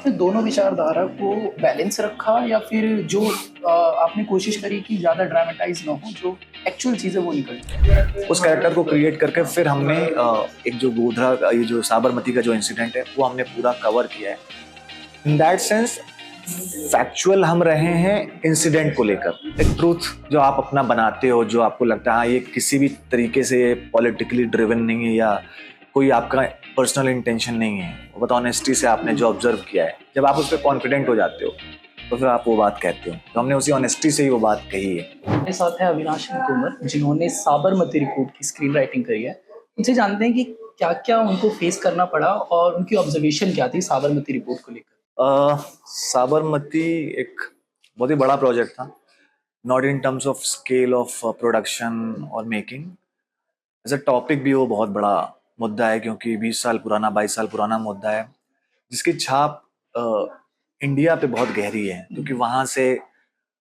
आपने दोनों विचारधारा को बैलेंस रखा या फिर जो आपने कोशिश करी कि ज़्यादा ड्रामेटाइज़ ना हो, जो एक्चुअल चीज़ें वो निकल जाए? उस कैरेक्टर को क्रिएट करके फिर हमने एक जो गोधरा का ये जो साबरमती का जो इंसिडेंट है वो हमने पूरा कवर किया है। इन दैट सेंस फैक्चुअल हम रहे हैं इंसिडेंट को लेकर। एक ट्रूथ जो आप अपना बनाते हो, जो आपको लगता है हाँ ये किसी भी तरीके से पॉलिटिकली ड्रिवन नहीं है या कोई आपका पर्सनल इंटेंशन नहीं है, बहुत ऑनेस्टी से आपने जो ऑब्जर्व किया है, जब आप उस पर कॉन्फिडेंट हो जाते हो तो फिर आप वो बात कहते हो। तो हमने उसी ऑनेस्टी से ही वो बात कही है। मेरे साथ है अविनाश तोमर, जिन्होंने साबरमती रिपोर्ट की स्क्रीन राइटिंग करी है। उनसे जानते हैं कि क्या-क्या उनको फेस करना पड़ा और उनकी ऑब्जर्वेशन क्या थी साबरमती रिपोर्ट को लेकर? साबरमती एक बहुत ही बड़ा प्रोजेक्ट था, not in terms of scale of production और मेकिंग। एज अ टॉपिक भी वो बहुत बड़ा मुद्दा है, क्योंकि 20 साल पुराना 22 साल पुराना मुद्दा है जिसकी छाप इंडिया पे बहुत गहरी है, क्योंकि वहाँ से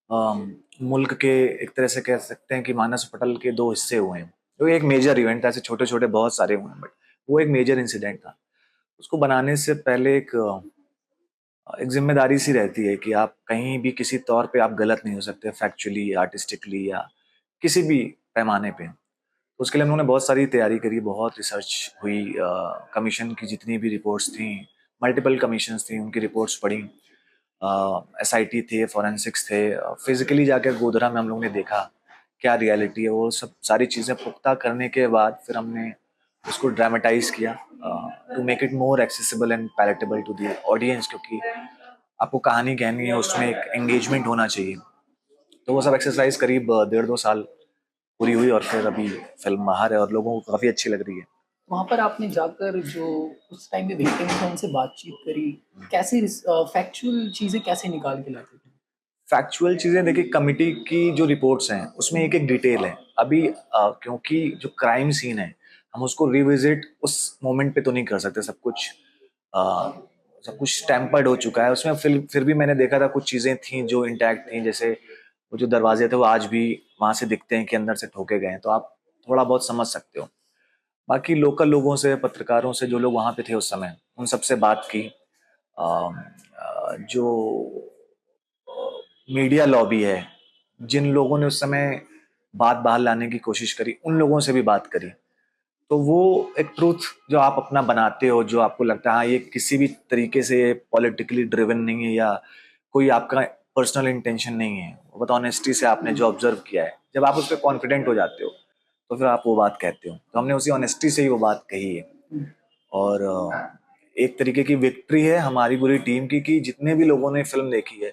मुल्क के एक तरह से कह सकते हैं कि मानस पटल के दो हिस्से हुए हैं। तो एक मेजर इवेंट था, ऐसे छोटे छोटे बहुत सारे हुए हैं, बट वो एक मेजर इंसिडेंट था। उसको बनाने से पहले एक जिम्मेदारी सी रहती है कि आप कहीं भी किसी तौर पे आप गलत नहीं हो सकते, फैक्चुअली आर्टिस्टिकली या किसी भी पैमाने पे। तो उसके लिए हम लोगों ने बहुत सारी तैयारी करी, बहुत रिसर्च हुई, कमीशन की जितनी भी रिपोर्ट्स थी, मल्टीपल कमीशंस थी, उनकी रिपोर्ट्स पढ़ी, एसआईटी थे, फॉरेंसिक्स थे, फिजिकली जाकर गोधरा में हम लोगों ने देखा क्या रियलिटी है। वो सब सारी चीज़ें पुख्ता करने के बाद फिर हमने उसको ड्रामेटाइज किया to make it more accessible and palatable to the audience, क्योंकि आपको कहानी कहनी है, उसमें एक एंगेजमेंट होना चाहिए। तो वो सब एक्सरसाइज करीब 1.5-2 साल पूरी हुई और फिर अभी फिल्म बाहर है और लोगों को काफ़ी अच्छी लग रही है। वहाँ पर आपने जाकर जो उस टाइम पे विक्टिम्स थे उनसे बातचीत करी, कैसे फैक्चुअल चीज़ें कैसे निकाल के लाते थे? फैक्चुअल चीज़ें देखिए, कमिटी की जो रिपोर्ट्स हैं उसमें एक एक डिटेल है। अभी क्योंकि जो क्राइम सीन है हम उसको रिविजिट उस मोमेंट पे तो नहीं कर सकते, अ, सब कुछ टेम्पर्ड हो चुका है उसमें। फिर भी मैंने देखा था कुछ चीज़ें थी जो इंटैक्ट थी, जैसे वो जो दरवाजे थे वो आज भी वहाँ से दिखते हैं कि अंदर से ठोके गए हैं, तो आप थोड़ा बहुत समझ सकते हो। बाकी लोकल लोगों से, पत्रकारों से, जो लोग वहाँ पे थे उस समय, उन सबसे बात की। जो मीडिया लॉबी है, जिन लोगों ने उस समय बात बाहर लाने की कोशिश करी, उन लोगों से भी बात करी। तो वो एक ट्रूथ जो आप अपना बनाते हो, जो आपको लगता है हाँ ये किसी भी तरीके से पॉलिटिकली ड्रिवन नहीं है या कोई आपका पर्सनल इंटेंशन नहीं है, बहुत ऑनेस्टी से आपने जो ऑब्जर्व किया है, जब आप उस पर कॉन्फिडेंट हो जाते हो तो फिर आप वो बात कहते हो। तो हमने उसी ऑनेस्टी से ही वो बात कही है। और एक तरीके की विक्ट्री है हमारी पूरी टीम की कि जितने भी लोगों ने फिल्म देखी है,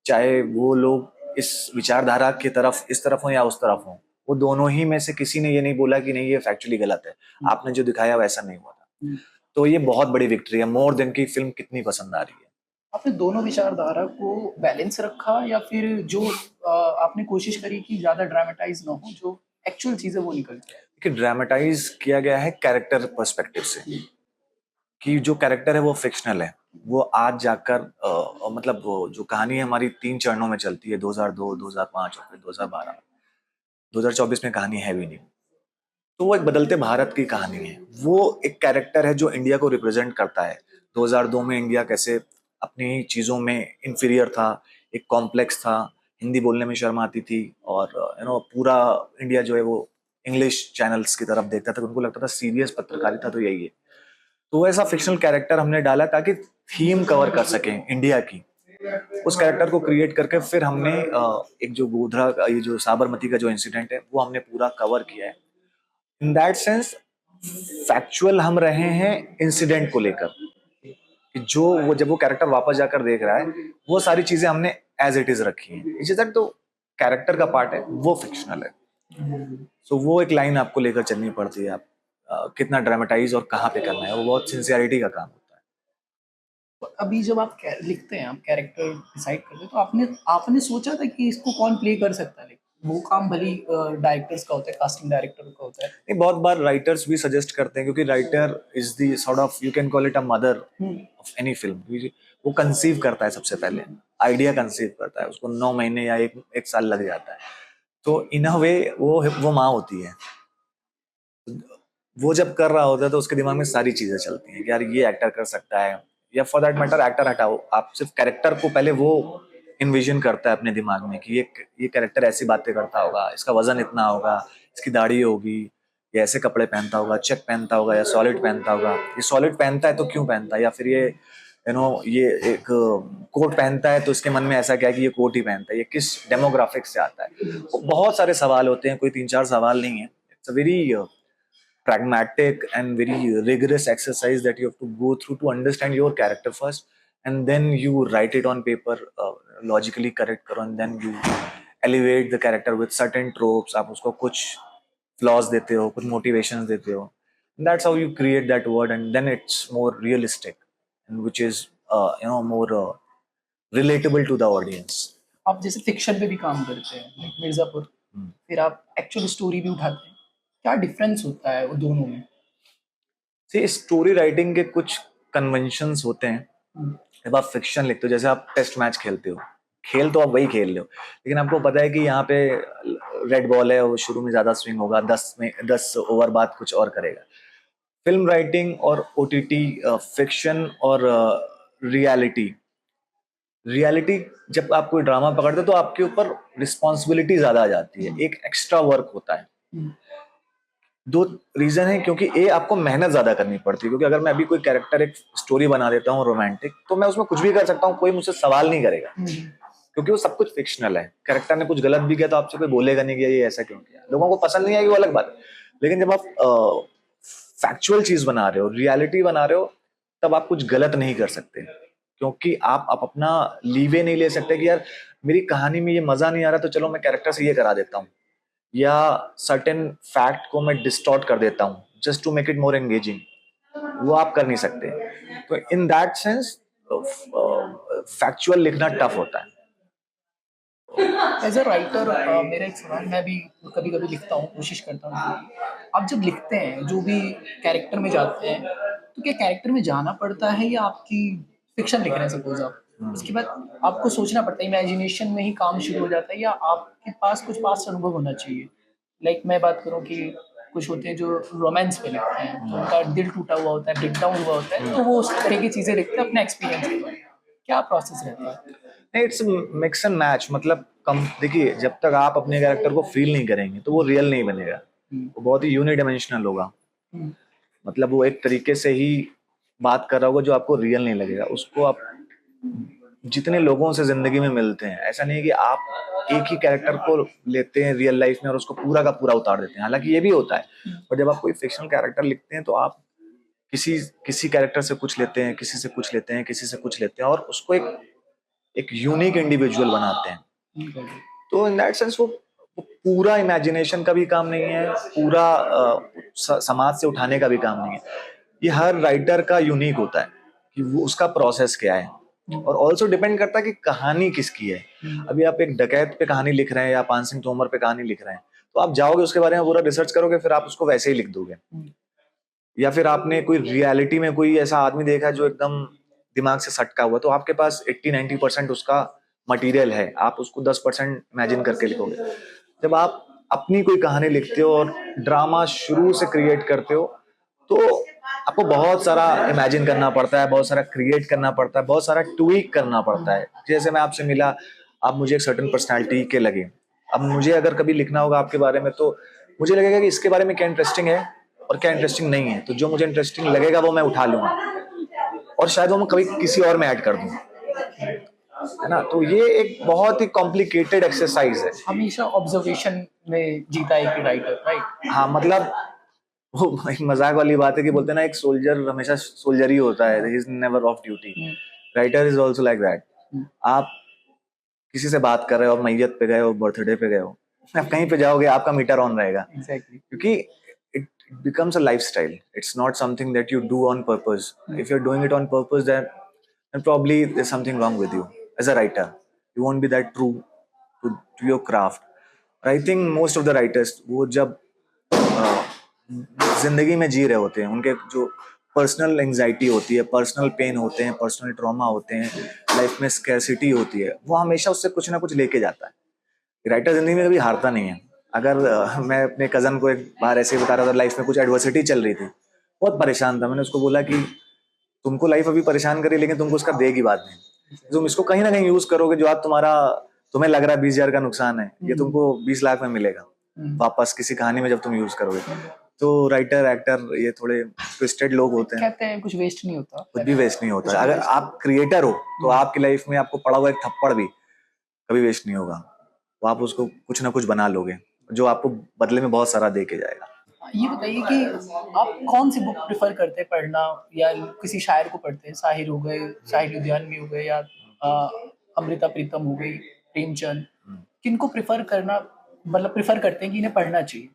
चाहे वो लोग इस विचारधारा की तरफ, इस तरफ हो या उस तरफ हो, वो दोनों ही में से किसी ने ये नहीं बोला कि नहीं ये फैक्चुअली गलत है, आपने जो दिखाया वैसा नहीं हुआ था। तो ये बहुत बड़ी विक्ट्री है, मोर देन की फिल्म कितनी पसंद आ रही है। आपने दोनों विचारधारा को बैलेंस रखा या फिर जो आपने कोशिश करी कि ज़्यादा ड्रामेटाइज़ ना हो, जो एक्चुअल चीज़ें वो निकल के आए? कि ड्रामेटाइज किया गया है कैरेक्टर पर्सपेक्टिव से, कि जो कैरेक्टर है वो फिक्शनल है। वो आज जाकर मतलब वो जो कहानी है हमारी 3 चरणों में चलती है, 2002, 2005 और फिर 2012। 2024 में कहानी है भी नहीं। तो वो एक बदलते भारत की कहानी है। वो एक कैरेक्टर है जो इंडिया को रिप्रेजेंट करता है। 2002 में इंडिया कैसे अपनी चीज़ों में इंफीरियर था, एक कॉम्प्लेक्स था, हिंदी बोलने में शर्म आती थी, और पूरा इंडिया जो है वो इंग्लिश चैनल्स की तरफ देखता था, उनको लगता था सीरियस पत्रकारिता तो यही है। तो ऐसा फिक्शनल कैरेक्टर हमने डाला ताकि थीम कवर कर सकें इंडिया की। उस कैरेक्टर को क्रिएट करके फिर हमने एक जो गोधरा का ये जो साबरमती का जो इंसिडेंट है वो हमने पूरा कवर किया है। इन दैट सेंस फैक्चुअल हम रहे हैं इंसिडेंट को लेकर, कि जो वो जब वो कैरेक्टर वापस जाकर देख रहा है वो सारी चीजें हमने एज इट इज रखी हैं। इट्स दैट तो कैरेक्टर का पार्ट है वो फिक्शनल है। सो वो एक लाइन आपको लेकर चलनी पड़ती है, आप कितना ड्रामेटाइज और कहाँ पे करना है, वो बहुत सिंसियरिटी का काम होता है। तो अभी जब आप लिखते हैं, आप कैरेक्टर डिसाइड करते हैं, तो आपने आपने सोचा था कि इसको कौन प्ले कर सकता है? वो काम भली डायरेक्टर्स का होता है, कास्टिंग डायरेक्टर का होता है। नहीं, बहुत बार राइटर्स भी सजेस्ट करते हैं, क्योंकि writer is the sort of, you can call it a mother of any film. वो कंसीव करता है, सबसे पहले आइडिया कंसीव करता है, उसको 9 महीने या एक साल लग जाता है। तो इन अ वे वो माँ होती है। वो जब कर रहा होता है तो उसके दिमाग में सारी चीजें चलती हैं कि यार ये एक्टर कर सकता है, या फॉर दैट मैटर एक्टर हटाओ, आप सिर्फ कैरेक्टर को पहले वो इन्विजन करता है अपने दिमाग में कि ये कैरेक्टर ऐसी बातें करता होगा, इसका वजन इतना होगा, इसकी दाढ़ी होगी, ये ऐसे कपड़े पहनता होगा, चेक पहनता होगा या सॉलिड पहनता होगा, ये सॉलिड पहनता है तो क्यों पहनता है, या फिर ये एक कोट पहनता है तो इसके मन में ऐसा क्या है कि ये कोट ही पहनता है, ये किस डेमोग्राफिक से आता है। तो बहुत सारे सवाल होते हैं, कोई 3-4 सवाल नहीं है। It's a very pragmatic and very rigorous exercise that you have to go through to understand your character first, and then you write it on paper, logically correct करो, and then you elevate the character with certain tropes, आप उसको कुछ flaws देते हो, कुछ motivations देते हो, and that's how you create that word, and then it's more realistic and which is more relatable to the audience. आप जैसे फिक्शन पे भी काम करते हैं, लाइक मिर्जापुर, फिर आप एक्चुअल स्टोरी भी उठाते हैं, क्या डिफरेंस होता है वो दोनों में? See, स्टोरी राइटिंग के कुछ कन्वेंशंस होते हैं। हम्म, जब आप फिक्शन लिखते हो, जैसे आप टेस्ट मैच खेलते हो, खेल तो आप वही खेल रहे हो, लेकिन आपको पता है कि यहाँ पे रेड बॉल है, वो शुरू में ज्यादा स्विंग होगा, 10 ओवर बाद कुछ और करेगा। फिल्म राइटिंग और ओटीटी, फिक्शन और रियलिटी, रियलिटी जब आप कोई ड्रामा पकड़ते हो तो आपके ऊपर रिस्पॉन्सिबिलिटी ज्यादा आ जाती है, एक एक्स्ट्रा वर्क होता है। हम्म, दो रीजन है, क्योंकि आपको मेहनत ज्यादा करनी पड़ती है, क्योंकि अगर मैं अभी कोई कैरेक्टर, एक स्टोरी बना देता हूँ रोमांटिक, तो मैं उसमें कुछ भी कर सकता हूँ, कोई मुझसे सवाल नहीं करेगा, क्योंकि वो सब कुछ फिक्शनल है। कैरेक्टर ने कुछ गलत भी किया तो आपसे कोई बोलेगा नहीं कि ये ऐसा क्यों किया, लोगों को पसंद नहीं आएगी वो अलग बात है। लेकिन जब आप फैक्चुअल चीज बना रहे हो, रियलिटी बना रहे हो, तब आप कुछ गलत नहीं कर सकते, क्योंकि आप अपना लीवे नहीं ले सकते कि यार मेरी कहानी में ये मजा नहीं आ रहा तो चलो मैं कैरेक्टर से ये करा देता हूँ, या सर्टेन फैक्ट को मैं डिस्टॉर्ट कर देता हूँ just to make it more engaging, वो आप कर नहीं सकते। तो इन दैट सेंस फैक्चुअल लिखना टफ होता है। एज अ राइटर मेरा एक सवाल, मैं भी कभी कभी लिखता हूँ, कोशिश करता हूँ कि आप जब लिखते हैं, जो भी कैरेक्टर में जाते हैं, तो क्या कैरेक्टर में जाना पड़ता है, या आपकी फिक्शन लिख रहे हैं सपोज आप, उसके बाद आपको सोचना पड़ता है, इमेजिनेशन में ही काम शुरू हो जाता है, या आपके पास कुछ पास्ट अनुभव होना चाहिए? लाइक मैं बात करूँ कि कुछ होते हैं जो रोमांस पे लिखते हैं, तो उनका दिल टूटा हुआ होता है, ब्रेक डाउन हुआ होता है, तो वो उस तरह की चीज़ें लिखते हैं अपने एक्सपीरियंस के बारे में। क्या प्रोसेस रहता है? नहीं, इट्स मिक्स एंड मैच, मतलब कम, देखिए जब तक आप अपने कैरेक्टर को फील नहीं करेंगे तो वो रियल नहीं बनेगा, वो बहुत ही यूनिडायमेंशनल होगा। हम्म, मतलब वो एक तरीके से ही बात कर रहा होगा जो आपको रियल नहीं लगेगा। उसको आप जितने लोगों से जिंदगी में मिलते हैं, ऐसा नहीं है कि आप एक ही कैरेक्टर को लेते हैं रियल लाइफ में और उसको पूरा का पूरा उतार देते हैं, हालांकि ये भी होता है। और जब आप कोई फिक्शनल कैरेक्टर लिखते हैं तो आप किसी किसी कैरेक्टर से कुछ लेते हैं, किसी से कुछ लेते हैं, किसी से कुछ लेते हैं, और उसको एक एक यूनिक इंडिविजुअल बनाते हैं। तो इन दैट सेंस वो पूरा इमेजिनेशन का भी काम नहीं है, पूरा समाज से उठाने का भी काम नहीं है। ये हर राइटर का यूनिक होता है कि वो उसका प्रोसेस क्या है, और ऑल्सो डिपेंड करता है कि कहानी किसकी है। अभी आप एक डकैत पे कहानी लिख रहे हैं या पान सिंह तोमर पे कहानी लिख रहे हैं, तो आप जाओगे उसके बारे में पूरा रिसर्च करोगे, फिर आप उसको वैसे ही लिख दोगे। या फिर आपने कोई रियलिटी में कोई ऐसा आदमी देखा जो एकदम दिमाग से सटका हुआ, तो आपके पास 80-90% उसका मटेरियल है, आप उसको 10% इमेजिन करके लिखोगे। जब आप अपनी कोई कहानी लिखते हो और ड्रामा शुरू से क्रिएट करते हो, तो आपको बहुत सारा इमेजिन करना पड़ता है, बहुत सारा क्रिएट करना पड़ता है, बहुत सारा ट्वीक करना पड़ता है। जैसे मैं आपसे मिला, आप मुझे एक सर्टेन पर्सनैलिटी के लगे, अब मुझे अगर कभी लिखना होगा आपके बारे में, तो मुझे लगेगा कि इसके बारे में क्या इंटरेस्टिंग है और क्या इंटरेस्टिंग नहीं है, तो जो मुझे इंटरेस्टिंग लगेगा वो मैं उठा लूंगा, और शायद वो मैं कभी किसी और में ऐड कर दूं, है ना। तो ये एक बहुत ही कॉम्प्लिकेटेड एक्सरसाइज है। हमेशा ऑब्जर्वेशन में जीता है एक राइटर, राइट? हाँ, मतलब वो एक मजाक वाली बात है कि बोलते हैं ना, एक सोल्जर हमेशा सोल्जर ही होता है, he is never of duty. Writer is also like that. आप किसी से बात कर रहे हो, आप मैयत पे गए हो, बर्थडे पे गए हो, आप कहीं पे जाओगे आपका मीटर ऑन रहेगा, एग्जैक्टली। क्योंकि it becomes a lifestyle. It's not something that you do on purpose. If you're doing it on purpose, then probably there's something wrong with you as a writer. You won't be that true to your craft. I think most of the writers, वो जब जिंदगी में जी रहे होते हैं, उनके जो personal anxiety होती है, पर्सनल पेन होते हैं, पर्सनल ट्रॉमा होते हैं, लाइफ में स्कैरसिटी होती है, वो हमेशा उससे कुछ ना कुछ लेके जाता है। राइटर जिंदगी में कभी हारता नहीं है। अगर मैं अपने कजन को एक बार ऐसे ही बता रहा था, लाइफ में कुछ एडवर्सिटी चल रही थी, बहुत परेशान था, मैंने उसको बोला कि तुमको लाइफ अभी परेशान करे लेकिन तुमको उसका देगी बाद में। तुम इसको कहीं ना कहीं यूज करोगे, जो आज तुम्हें लग रहा है 20,000 का नुकसान है, ये तुमको 20 लाख में मिलेगा वापस किसी कहानी में जब तुम यूज करोगे। तो राइटर एक्टर ये थोड़े ट्विस्टेड लोग होते हैं, कहते हैं कुछ वेस्ट नहीं होता, कुछ भी वेस्ट नहीं होता। अगर आप क्रिएटर हो तो आपकी लाइफ में आपको पड़ा हुआ एक थप्पड़ भी कभी वेस्ट नहीं होगा, तो आप उसको कुछ ना कुछ बना लोगे जो आपको बदले में बहुत सारा दे के जाएगा। ये बताइए कि आप कौन सी बुक प्रेफर करते हैं पढ़ना, या किसी शायर को पढ़ते हैं, साहिर हो गए, साहिर लुधियानवी हो गए, या अमृता प्रीतम हो गई, प्रेमचंद, किनको प्रेफर करना, मतलब प्रेफर करते हैं कि इन्हें पढ़ना चाहिए?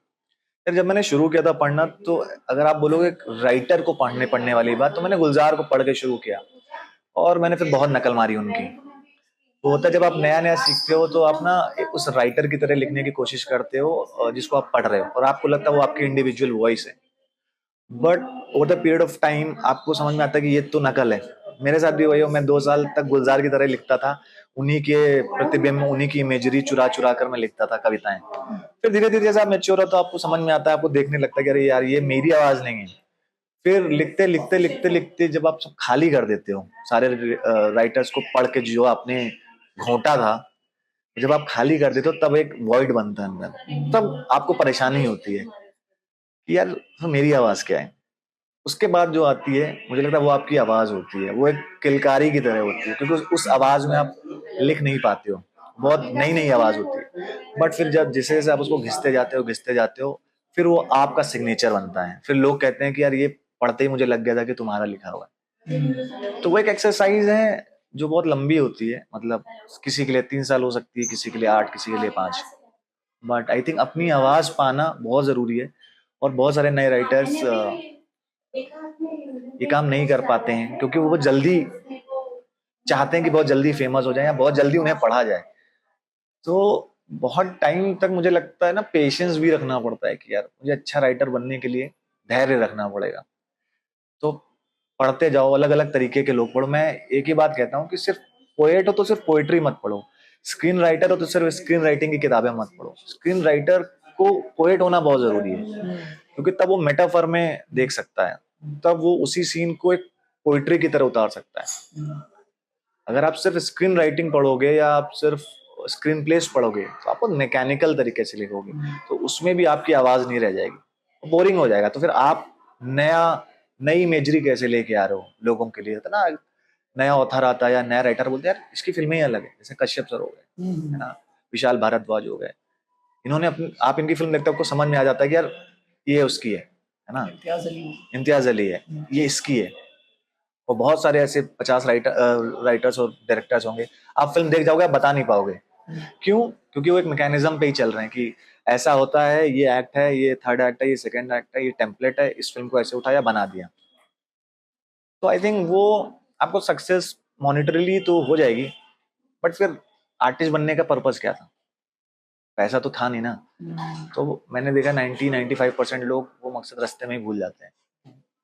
यार जब मैंने शुरू किया था पढ़ना, तो अगर आप बोलोगे राइटर को पढ़ने वाली बात, तो मैंने गुलजार को पढ़ के शुरू किया और मैंने फिर बहुत नकल मारी उनकी। तो होता है जब आप नया नया सीखते हो तो आप ना उस राइटर की तरह लिखने की कोशिश करते हो जिसको आप पढ़ रहे हो, और आपको लगता है वो आपकी इंडिविजुअल वॉइस है। But over the period of time आपको समझ में आता है कि ये तो नकल है। मेरे साथ भी वही हो, मैं 2 साल तक गुलजार की तरह लिखता था, उन्हीं के प्रतिबिंब, उन्हीं की इमेजरी चुरा चुरा कर मैं लिखता था कविताएं। फिर धीरे धीरे जैसे आप मैच्योर हो तो आपको समझ में आता है, आपको देखने लगता है कि अरे यार ये मेरी आवाज नहीं है। फिर लिखते लिखते लिखते लिखते जब आप सब खाली कर देते हो, सारे राइटर्स को पढ़ के जो आपने घोंटा था, जब आप खाली कर देते हो तब एक वॉइड बनता है अंदर, तब आपको परेशानी होती है कि यार तो मेरी आवाज क्या है। उसके बाद जो आती है मुझे लगता है वो आपकी आवाज होती है, वो एक किलकारी की तरह होती है, क्योंकि उस आवाज में आप लिख नहीं पाते हो, बहुत नई नई आवाज होती है। बट फिर जब जैसे जैसे आप उसको घिसते जाते हो, फिर वो आपका सिग्नेचर बनता है। फिर लोग कहते हैं कि यार ये पढ़ते ही मुझे लग गया था कि तुम्हारा लिखा हुआ है। तो वो एक एक्सरसाइज है जो बहुत लंबी होती है, मतलब किसी के लिए 3 साल हो सकती है, किसी के लिए 8, किसी के लिए 5। बट आई थिंक अपनी आवाज पाना बहुत जरूरी है, और बहुत सारे नए राइटर्स ये काम नहीं कर पाते हैं क्योंकि वो बहुत जल्दी चाहते हैं कि बहुत जल्दी फेमस हो जाए या बहुत जल्दी उन्हें पढ़ा जाए। तो बहुत टाइम तक मुझे लगता है ना पेशेंस भी रखना पड़ता है कि यार मुझे अच्छा राइटर बनने के लिए धैर्य रखना पड़ेगा। तो पढ़ते जाओ, अलग अलग तरीके के लोग पढ़ो। मैं एक ही बात कहता हूँ कि सिर्फ पोएट हो तो सिर्फ पोएट्री मत पढ़ो, स्क्रीन राइटर हो तो सिर्फ स्क्रीन राइटिंग की किताबें मत पढ़ो। स्क्रीन राइटर को पोएट होना बहुत जरूरी है, क्योंकि तब वो मेटाफर में देख सकता है, तब वो उसी सीन को एक पोइट्री की तरह उतार सकता है। अगर आप सिर्फ स्क्रीन राइटिंग पढ़ोगे या आप सिर्फ स्क्रीन प्लेस पढ़ोगे तो आप मैकेनिकल तरीके से लिखोगे, तो उसमें भी आपकी आवाज नहीं रह जाएगी, बोरिंग हो जाएगा। तो फिर आप नई इमेजरी कैसे लेके आ रहे हो लोगों के लिए? होता ना, नया ऑथर आता है या नया राइटर बोलते हैं यार इसकी फिल्में ही अलग है, जैसे कश्यप सर हो गए, है ना, विशाल भारद्वाज हो गए, इन्होंने अपनी, आप इनकी फिल्म देखते हो आपको समझ में आ जाता है कि यार ये उसकी है ना, इम्तियाज अली है, ये इसकी है। और बहुत सारे ऐसे 50 राइटर्स और डायरेक्टर्स होंगे, आप फिल्म देख जाओगे आप बता नहीं पाओगे। क्यों? क्योंकि वो एक मैकेनिज्म पे ही चल रहे हैं कि ऐसा होता है, ये एक्ट है, ये थर्ड एक्ट है, ये सेकंड एक्ट है, ये टेम्पलेट है, इस फिल्म को ऐसे उठाया बना दिया। तो आई थिंक वो आपको सक्सेस मॉनिटरीली तो हो जाएगी, बट फिर आर्टिस्ट बनने का पर्पस क्या था? पैसा तो था नहीं ना। तो मैंने देखा 90-95% लोग वो मकसद रास्ते में ही भूल जाते हैं,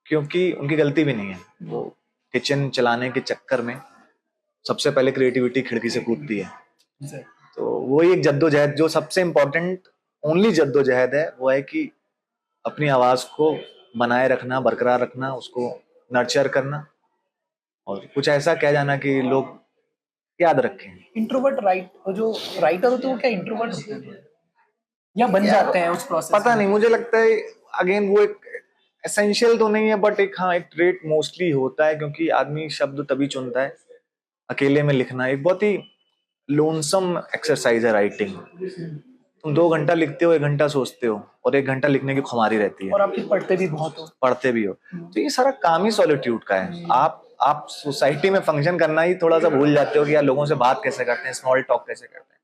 क्योंकि उनकी गलती भी नहीं है। वो किचन चलाने के चक्कर में सबसे पहले क्रिएटिविटी खिड़की से कूदती है। तो वो एक जद्दोजहद, जो सबसे इम्पोर्टेंट ओनली जद्दोजहद है, वो है कि अपनी आवाज को बनाए रखना, बरकरार रखना, उसको नर्चर करना, और कुछ ऐसा कह जाना कि लोग याद रखें। इंट्रोवर्ट जो राइटर होते हैं वो क्या इंट्रोवर्ट होते हैं या बन जाते हैं उस प्रोसेस पता में? नहीं, मुझे लगता है अगेन वो एक एसेंशियल तो नहीं है, बट एक हाँ एक ट्रेट मोस्टली होता है, क्योंकि आदमी शब्द तभी चुनता है। अकेले में लिखना एक बहुत ही लोनसम एक्सरसाइज है राइटिंग। तुम 2 घंटा लिखते हो, 1 घंटा सोचते हो, और 1 घंटा लिखने की खुमारी रहती है, और आप फिर पढ़ते भी बहुत हो। तो ये सारा काम ही सॉलिट्यूड का है। आप सोसाइटी में फंक्शन करना ही थोड़ा सा भूल जाते हो कि यार लोगों से बात कैसे करते हैं, स्मॉल टॉक कैसे करते हैं।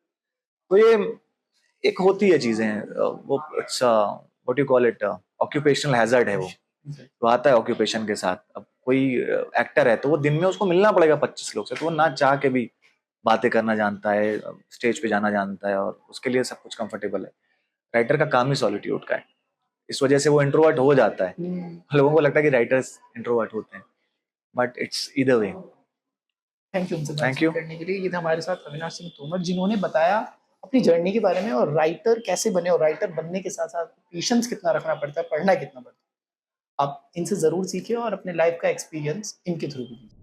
तो ये एक होती है चीजें, वो it's what you call it, occupational hazard है वो। तो आता है ऑक्यूपेशन के साथ। अब कोई एक्टर है तो वो दिन में उसको मिलना पड़ेगा 25 लोग से, तो वो ना चाह के भी बातें करना जानता है, स्टेज पे जाना जानता है, और उसके लिए सब कुछ कंफर्टेबल है। राइटर का काम ही सॉलिट्यूड का है, इस वजह से वो इंट्रोवर्ट हो जाता है। लोगों को लगता है कि राइटर्स इंट्रोवर्ट होते हैं, but it's either way. Thank you हमसे थैंक यू करने के लिए। ये था हमारे साथ अविनाश सिंह तोमर, जिन्होंने बताया अपनी जर्नी के बारे में, और राइटर कैसे बने, और राइटर बनने के साथ साथ पेशेंस कितना रखना पड़ता है, पढ़ना कितना पड़ता है। आप इनसे ज़रूर सीखिए और अपने लाइफ का एक्सपीरियंस इनके थ्रू भी लीजिए।